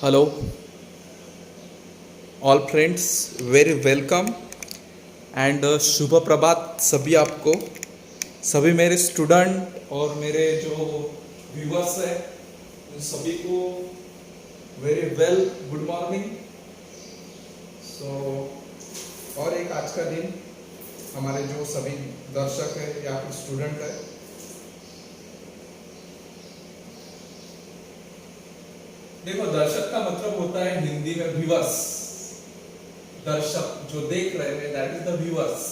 Hello all friends, very welcome end शुभ प्रभात सभी आपको, सभी मेरे स्टूडेंट और मेरे जो व्यूअर्स हैं उन सभी को वेरी वेल गुड मॉर्निंग। सो और एक आज का दिन हमारे जो सभी दर्शक है या फिर स्टूडेंट है, देखो दर्शक का मतलब होता है हिंदी में व्यूअर्स। दर्शक जो देख रहे हैं दैट इज द व्यूअर्स।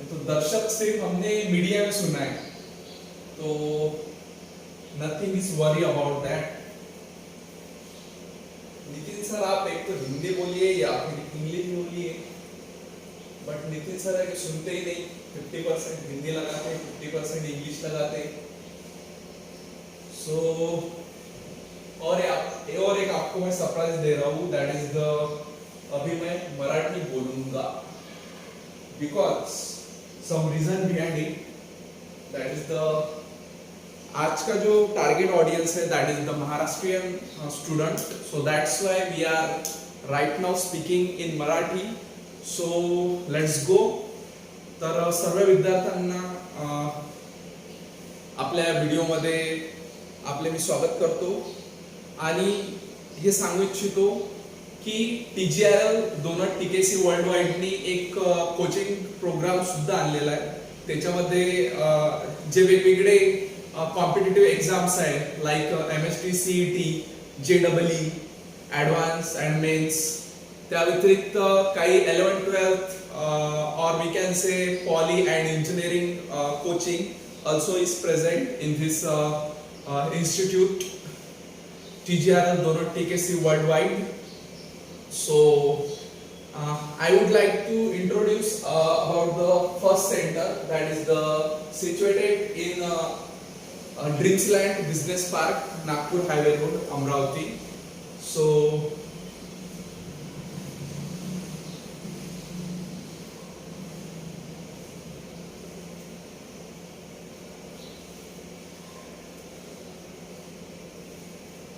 तो दर्शक सिर्फ हमने मीडिया में सुना है, तो nothing is worry about that. Nitin sir आप एक तो हिंदी बोलिए या फिर इंग्लिश बोलिए, बट नितिन सर है कि सुनते ही नहीं। 50% हिंदी लगाते, 50% इंग्लिश लगाते। सो और एक आपको मैं सरप्राइज दे रहा हूँ, दैट इज द अभी मैं मराठी बोलूंगा because some reason behind it. That is the आज का जो टारगेट ऑडियंस है that is the Maharashtrian student, so that's why we are right now speaking in Marathi. So let's go. तर सर्व विद्यार्थ्यांना आपल्या व्हिडिओमध्ये आपले मी स्वागत करतो आणि हे सांगू इच्छितो की TGRL डोनट TKC वर्ल्ड वाईडनी एक कोचिंग प्रोग्राम सुद्धा आणलेला आहे। त्याच्यामध्ये जे वेगवेगळे कॉम्पिटिटिव्ह एक्झाम्स आहेत like MST CET JEE advance and mains, त्या व्यतिरिक्त काही 11th 12th और we can say poly and engineering coaching also is present in this institute TGRL Donut TKC worldwide. So I would like to introduce about the first center, that is the situated in Dreamsland Business Park, Nagpur Highway Road, Amravati. So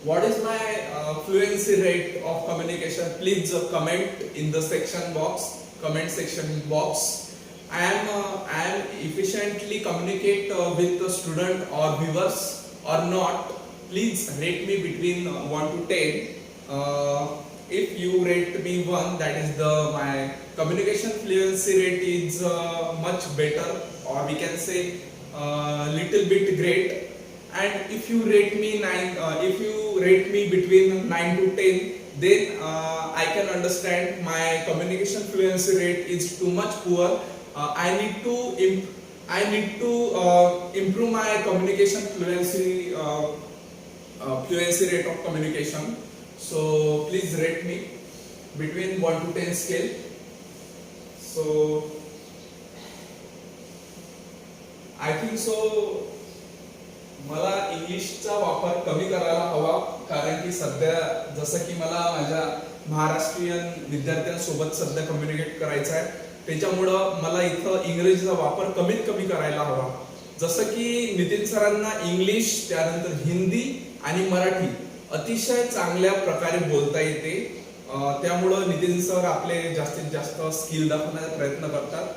what is my fluency rate of communication? Please comment in the comment section box. I am efficiently communicate with the student or viewers or not. Please rate me between 1 to 10. If you rate me 1, that is my communication fluency rate is much better, or we can say little bit great. And if you rate me 9, if you rate me between 9 to 10, then I can understand my communication fluency rate is too much poor. I need to improve my communication fluency rate of communication. So please rate me between 1 to 10 scale. So I think so मला इंग्लिशचा वापर कमी करायला हवा, कारण की सध्या जसं की मला माझ्या महाराष्ट्रीयन विद्यार्थ्यांसोबत सध्या कम्युनिकेट करायचं आहे, त्याच्यामुळं मला इथं इंग्रजीचा वापर कमीत कमी करायला हवा। जसं की नितीन सरांना इंग्लिश, त्यानंतर हिंदी आणि मराठी अतिशय चांगल्या प्रकारे बोलता येते, त्यामुळं नितीन सर आपले जास्तीत जास्त स्किल दाखवण्याचा प्रयत्न करतात,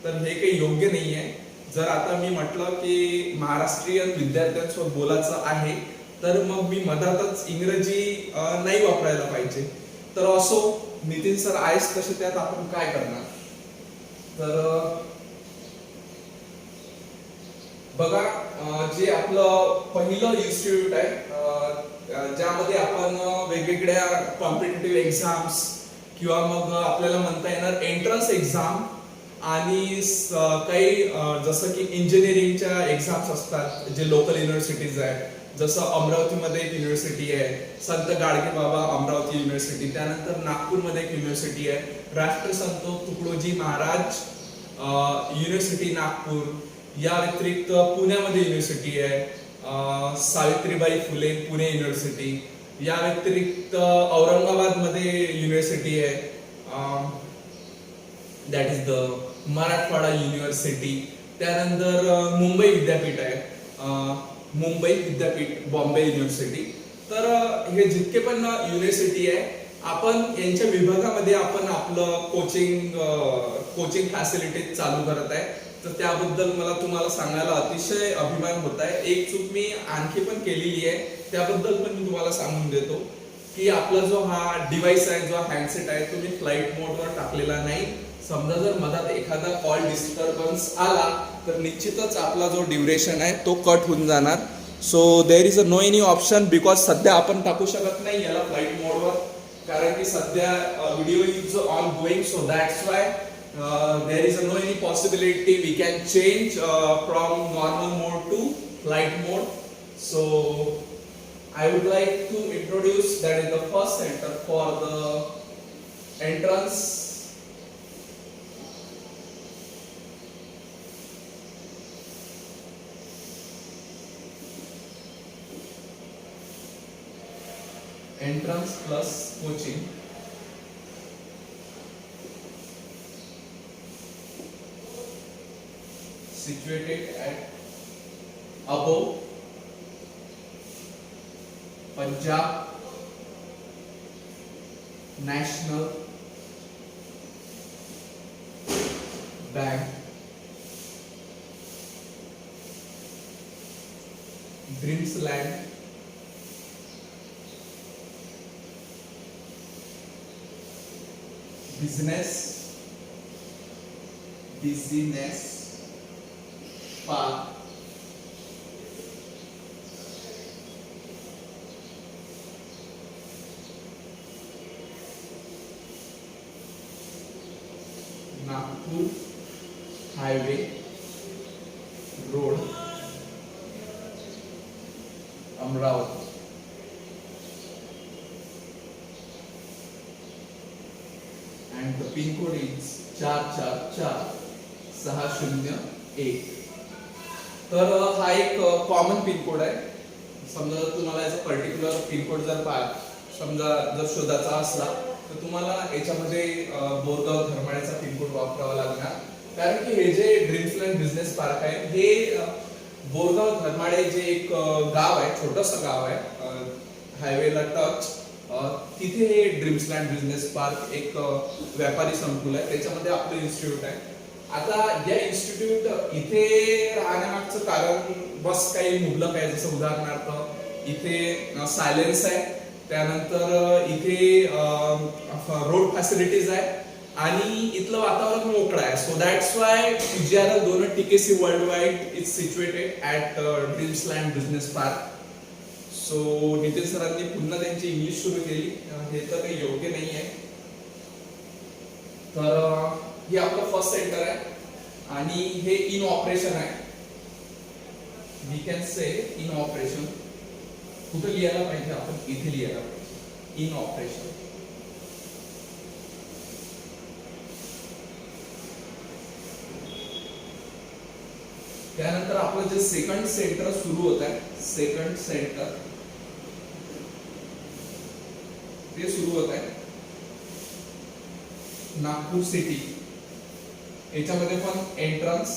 तर हे काही योग्य नाही आहे। जर आता मी म्हटलं की महाराष्ट्रीयन विद्यार्थ्यांसोबत बोलायचं आहे, तर मग मी मधातच इंग्रजी नाही वापरायला पाहिजे। तर असो, नितीन सर आहेच तसे, त्यात आपण काय करणार। तर बघा, जे आपलं पहिलं इन्स्टिट्यूट आहे ज्यामध्ये आपण वेगवेगळ्या कॉम्पिटिटिव्ह एक्झाम्स किंवा मग आपल्याला म्हणता येणार एंट्रन्स एक्झाम आणि काही जसं की इंजिनिअरिंगच्या एक्झाम्स असतात जे लोकल युनिव्हर्सिटीज आहेत, जसं अमरावतीमध्ये एक युनिव्हर्सिटी आहे संत गाडगे बाबा अमरावती युनिव्हर्सिटी, त्यानंतर नागपूरमध्ये एक युनिव्हर्सिटी आहे राष्ट्रसंत तुकडोजी महाराज युनिव्हर्सिटी नागपूर, या व्यतिरिक्त पुण्यामध्ये युनिव्हर्सिटी आहे सावित्रीबाई फुले पुणे युनिव्हर्सिटी, या व्यतिरिक्त औरंगाबादमध्ये युनिव्हर्सिटी आहे that is the Marathwada university, त्यानंतर मुंबई विद्यापीठ आहे मुंबई विद्यापीठ बॉम्बे युनिव्हर्सिटी, तर हे जितके पण युनिव्हर्सिटी आहे आपण यांच्या विभागामध्ये आपण आपलं कोचिंग फॅसिलिटीज चालू करत आहे. तर त्याबद्दल मला तुम्हाला सांगायला अतिशय अभिमान होत आहे. एक चूक मी आणखी पण केलेली आहे, त्याबद्दल पण मी तुम्हाला सांगून देतो की आपला जो हा डिव्हाइस आहे, जो हँडसेट आहे, तो मी फ्लाईट मोडवर टाकलेला नाही. समजा जर मधात एखादा कॉल डिस्टर्बन्स आला तर निश्चितच आपला जो ड्युरेशन आहे तो कट होऊन जाणार. So there is no any option, because सध्या आपण टाकू शकत नाही याला फ्लाईट मोडवर, कारण की सध्या video is on going. So that's Y there is no any possibility we can change from normal mode to flight mode. So I would like to introduce that is the first center for the entrance. Entrance plus coaching. Situated at above Punjab National Bank, Dreamsland Business Park, Nagpur Highway Road, Amravati. And the pin code is 444601. तर हा एक common pin code आहे. समजा जर तुम्हाला याचा particular pin code जर समजा जर शोधायचा असला तर तुम्हाला याच्यामध्ये बोरगाव धर्माळ्याचा पिन कोड वापरावा लागणार, कारण की हे जे ड्रीम्सलँड बिझनेस पार्क आहे हे बोरगाव धर्माळे जे एक गाव आहे, छोटंसं गाव आहे हायवेला टच, तिथे हे ड्रीम्सलँड बिझनेस पार्क एक व्यापारी संकुल आहे, त्याच्यामध्ये आपलं इन्स्टिट्यूट आहे. आता या इन्स्टिट्यूट इथे राहण्यामागचं कारण बस काही मुबलक आहे. जसं उदाहरणार्थ इथे सायलेन्स आहे, त्यानंतर इथे रोड फॅसिलिटीज आहे आणि इथलं वातावरण मोकळं आहे. सो दॅट्स वाय PGRL दोन TKC world wide is situated at Dreamsland Business Park. So Nitin सरांनी पुन्हा त्यांची इंग्लिश सुरू केली, हे तर काही योग्य नाही आहे. तर हे आपलं फर्स्ट सेंटर आहे आणि हे इन ऑपरेशन आहे. We can say in operation. कुठे लिहायला पाहिजे आपण? इथे लिहायला पाहिजे इन ऑपरेशन. त्यानंतर आपलं जे सेकंड सेंटर सुरू होत आहे, सेकंड सेंटर ते सुरू होत आहे नागपूर सिटी. याच्यामध्ये पण एंट्रन्स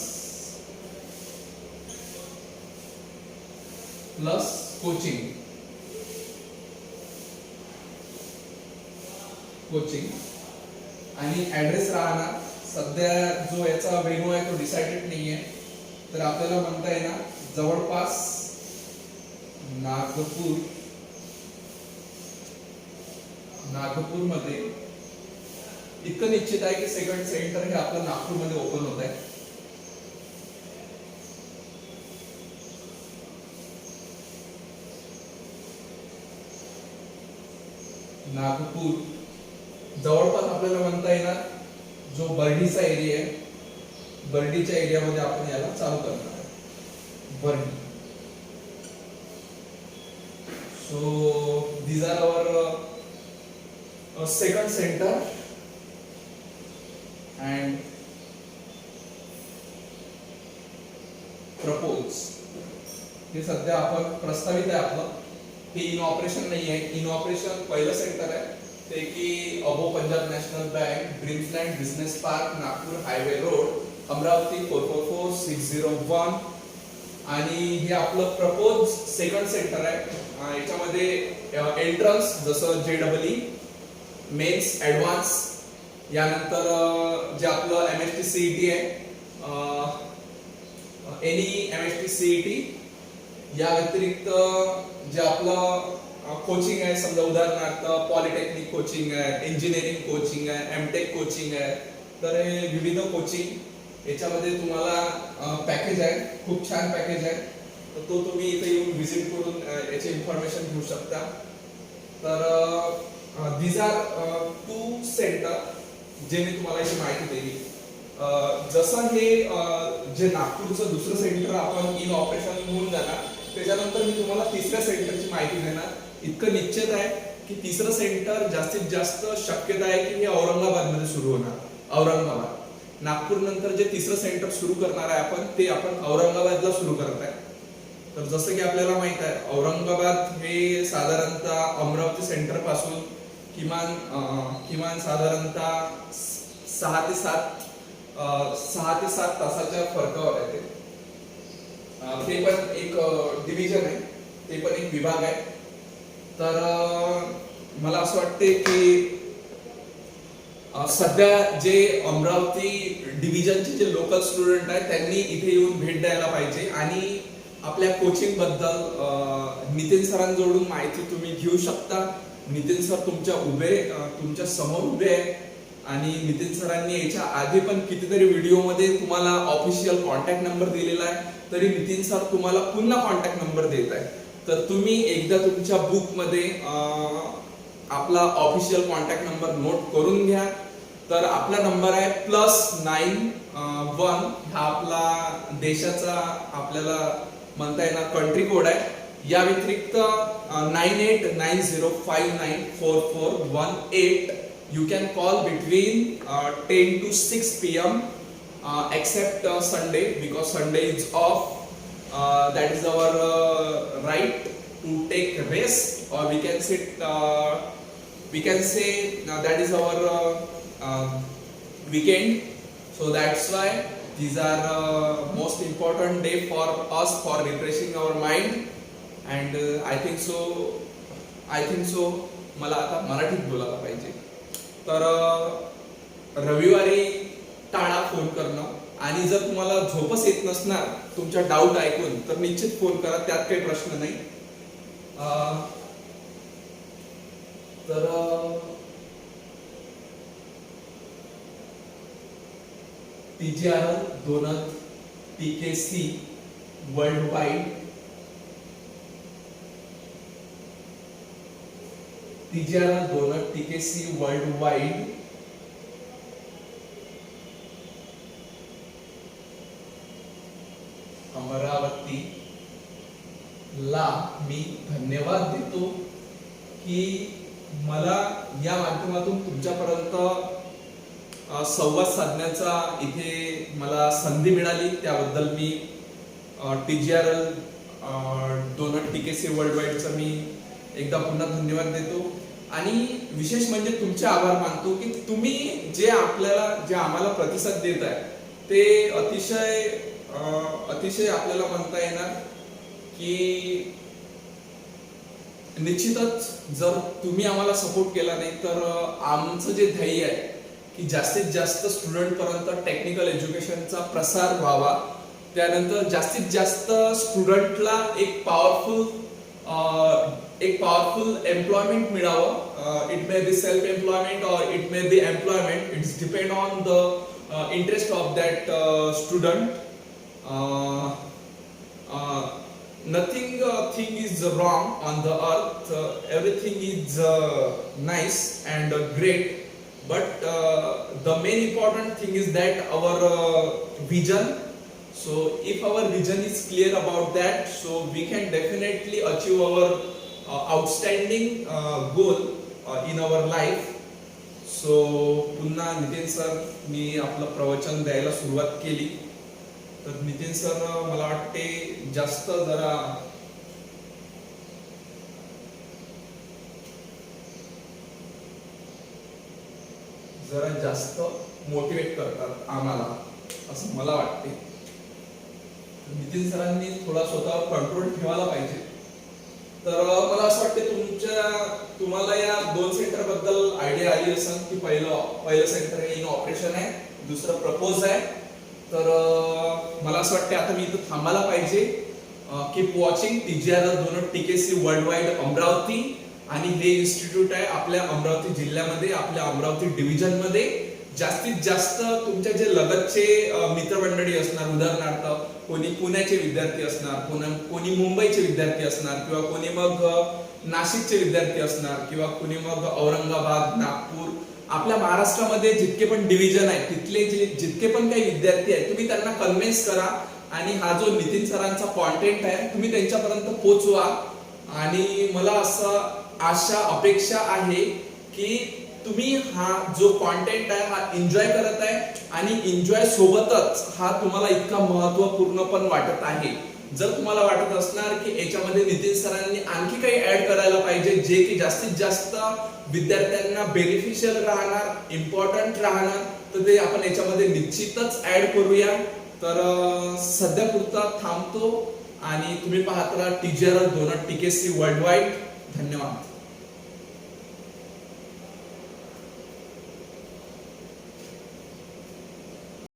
प्लस कोचिंग आणि ऍड्रेस राहणार. सध्या जो याचा वेन्यू आहे तो डिसाइडेड नाहीये, तर आपल्याला म्हणता येणार जवळपास नागपूर मध्ये इतकं निश्चित आहे की सेकंड सेंटर हे आपलं नागपूरमध्ये ओपन होत आहे. नागपूर जवळपास आपल्याला म्हणता येणार जो बर्डीचा एरिया आहे, बर्डीच्या एरियामध्ये आपण याला चालू करणार आहे. बर्डी. So these are our second center and propose. हे सध्या आपण प्रस्तावित आहे आपलं. हे इन ऑपरेशन नाही आहे. इन ऑपरेशन पहिलं सेंटर आहे ते की अबो पंजाब नॅशनल बँक, ड्रीम्सलँड बिझनेस पार्क, नागपूर हायवे रोड, अमरावती 444601. आणि हे आपलं प्रपोज सेकंड सेंटर आहे. याच्यामध्ये एंट्रन्स जसं JEE, मेन्स, ॲडव्हान्स, यानंतर जे आपलं MST CET आहे, एनी MST CET, या व्यतिरिक्त जे आपलं कोचिंग आहे, समजा उदाहरणार्थ पॉलिटेक्निक कोचिंग आहे, इंजिनिअरिंग कोचिंग आहे, MTech कोचिंग आहे, तर हे विविध कोचिंग याच्यामध्ये तुम्हाला पॅकेज आहे, खूप छान पॅकेज आहे. तर तो तुम्ही इथे येऊन व्हिजिट करून याची इन्फॉर्मेशन घेऊ शकता. तर दीज आर 2 सेंटर जे मी तुम्हाला याची माहिती दिली. जसं हे जे नागपूरचं दुसरं सेंटर आपण इन ऑपरेशन होऊन जाणार, त्याच्यानंतर मी तुम्हाला तिसऱ्या सेंटरची माहिती देणार. इतकं निश्चित आहे की तिसरं सेंटर जास्तीत जास्त शक्यता आहे की हे औरंगाबाद मध्ये सुरू होणार. औरंगाबाद, नागपूर नंतर जे तिसरं सेंटर सुरू करणार आहे आपण, ते आपण औरंगाबादला सुरू करत आहे. तर जसं की आपल्याला माहित आहे, औरंगाबाद हे साधारणतः अमरावती सेंटर पासून किमान साधारणतः 6 ते 7 तासाच्या फरकावर आहे. ते पण एक डिव्हिजन आहे, ते पण एक विभाग आहे. तर मला असं वाटते की सध्या जे अमरावती डिव्हिजनचे जे लोकल स्टुडंट आहेत त्यांनी इथे येऊन भेट द्यायला पाहिजे आणि आपल्या कोचिंग बद्दल नितीन सरांजवळून माहिती तुम्ही घेऊ शकता. नितीन सर तुमच्या समोर उभे आहे आणि नितीन सरांनी याच्या आधी पण कितीतरी व्हिडिओमध्ये तुम्हाला ऑफिशियल कॉन्टॅक्ट नंबर दिलेला आहे, तरी नितीन सर तुम्हाला पुन्हा कॉन्टॅक्ट नंबर देत आहे. तर तुम्ही एकदा तुमच्या बुक मध्ये आपला ऑफिशियल कॉन्टॅक्ट नंबर नोट करून घ्या. तर आपला नंबर आहे +91, हा आपला देशाचा आपल्याला म्हणता येणार कंट्री कोड आहे. या व्यतिरिक्त 9890594418. You can call between 10 to 6 p.m. Except Sunday, because Sunday is off. That is our right to take rest, or we can say that is our weekend. So that's why these are most important day for us for refreshing our mind. And I think so मला आता मराठीत बोलायला पाहिजे. तर रविवारी टाळा phone करणं, आणि जर तुम्हाला झोपच येत नसणार तुमच्या डाऊट ऐकून, तर निश्चित फोन करा, त्यात काही प्रश्न नाही. तर TGRL दोनत TKC world wide, TGRL दोनत TKC world wide Amravati ला मी धन्यवाद देतो की मला या माध्यमातून तुमच्यापर्यंत संवाद साधण्याचा इथे मला संधी मिळाली. त्याबद्दल मी TGRL दोनत TKC वर्ल्ड वाईडचा मी एकदा पुन्हा धन्यवाद देतो. आणि विशेष म्हणजे तुमचे आभार मानतो की तुम्ही जे आम्हाला प्रतिसाद देत आहे ते अतिशय आपल्याला म्हणता येणार की निश्चितच जर तुम्ही आम्हाला सपोर्ट केला नाही तर आमचं जे ध्येय आहे की जास्तीत जास्त स्टुडंट पर्यंत टेक्निकल एज्युकेशनचा प्रसार व्हावा, त्यानंतर जास्तीत जास्त स्टुडंटला एक पॉवरफुल एम्प्लॉयमेंट मिळावं. It may be self employment और it may be employment, it's depend on the interest of that student. Nothing thing is wrong on the earth. Everything is nice and great, but the main important thing is that our vision. So if our vision is clear about that, so we can definitely achieve our outstanding goal in our life. So पुन्हा Nitin sir मी आपलं प्रवचन द्यायला सुरुवात केली. तर Nitin sir मला वाटते जास्त जरा जास्त मोटिवेट करतात आम्हाला, असं मला वाटते. नितीन सरांनी थोडा स्वतःवर कंट्रोल ठेवायला पाहिजे. तर मला असं वाटतं तुम्हाला या 2 सेंटर बद्दल आयडिया आली असेल की पहिलं सेंटर इन ऑपरेशन आहे, दुसरं प्रपोज आहे. तर मला असं वाटतं आता मी इथं थांबायला पाहिजे. कीप वॉचिंग TGR दोन TKC वर्ल्ड वाईड अमरावती. आणि हे इन्स्टिट्यूट आहे आपल्या अमरावती जिल्ह्यामध्ये, आपल्या अमरावती डिव्हिजन मध्ये. जास्तीत जास्त तुमच्या जे लगतचे मित्रमंडळी असणार, उदाहरणार्थ कोणी पुण्याचे विद्यार्थी असणार, कोणी मुंबईचे विद्यार्थी असणार, किंवा कोणी मग नाशिकचे विद्यार्थी असणार, किंवा कोणी मग औरंगाबाद, नागपूर, आपल्या महाराष्ट्रामध्ये जितके पण डिव्हिजन आहेत तिथले जितके पण काही विद्यार्थी आहेत तुम्ही त्यांना कन्व्हिन्स करा. आणि हा जो नितीन सरांचा कॉन्टेंट आहे तुम्ही त्यांच्यापर्यंत पोहोचवा. आणि मला असं आशा अपेक्षा आहे की तुम्ही हा जो कॉन्टेंट आहे हा एन्जॉय करत आहे, आणि एन्जॉय सोबतच हा तुम्हाला इतका महत्वपूर्ण पण वाटत आहे. जर तुम्हाला वाटत असणार की याच्यामध्ये नितीन सरांनी आणखी काही ऍड करायला पाहिजे जे की जास्तीत जास्त विद्यार्थ्यांना बेनिफिशियल राहणार, इम्पॉर्टंट राहणार, तर ते आपण याच्यामध्ये निश्चितच ऍड करूया. तर सध्या पुरता थांबतो आणि तुम्ही पाहत राहा TGR दोन TKC वर्ल्ड वाईड. धन्यवाद.